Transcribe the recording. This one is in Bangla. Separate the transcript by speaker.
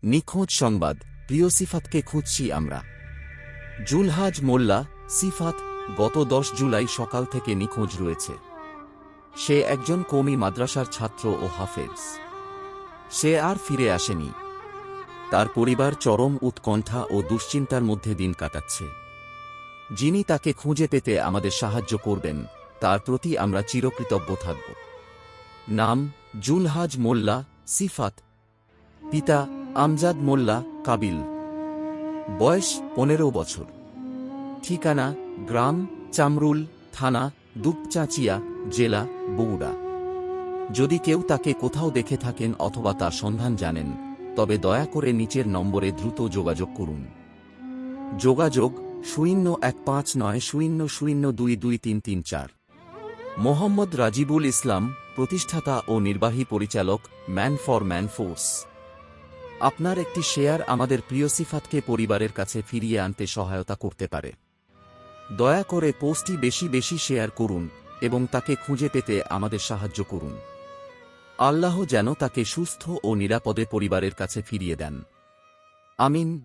Speaker 1: নিখোঁজ সংবাদ, প্রিয় সিফাতকে খুঁজছি আমরা। জুলহাজ মোল্লা সিফাত গত 10 জুলাই সকাল থেকে নিখোঁজ রয়েছে। সে একজন কওমি মাদ্রাসার ছাত্র ও হাফেজ। সে আর ফিরে আসেনি। তার পরিবার চরম উৎকণ্ঠা ও দুশ্চিন্তার মধ্যে দিন কাটাচ্ছে। যিনি তাকে খুঁজে পেতে আমাদের সাহায্য করবেন, তার প্রতি আমরা চিরকৃতজ্ঞ থাকব। নাম জুলহাজ মোল্লা সিফাত। পিতা আমজাদ মোল্লা কাবিল। বয়স 15 বছর। ঠিকানা গ্রাম চামরুল, থানা দুপচাঁচিয়া, জেলা বগুড়া। যদি কেউ তাকে কোথাও দেখে থাকেন অথবা তার সন্ধান জানেন, তবে দয়া করে নিচের নম্বরে দ্রুত যোগাযোগ করুন। যোগাযোগ 015900223334। মোহাম্মদ রাজিবুল ইসলাম, প্রতিষ্ঠাতা ও নির্বাহী পরিচালক, ম্যান ফর ম্যান ফোর্স। আপনার একটি শেয়ার আমাদের প্রিয় সিফাতকে পরিবারের কাছে ফিরিয়ে আনতে সহায়তা করতে পারে। দয়া করে পোস্টটি বেশি বেশি শেয়ার করুন এবং তাকে খুঁজে পেতে আমাদের সাহায্য করুন। আল্লাহ যেন তাকে সুস্থ ও নিরাপদে পরিবারের কাছে ফিরিয়ে দেন। আমিন।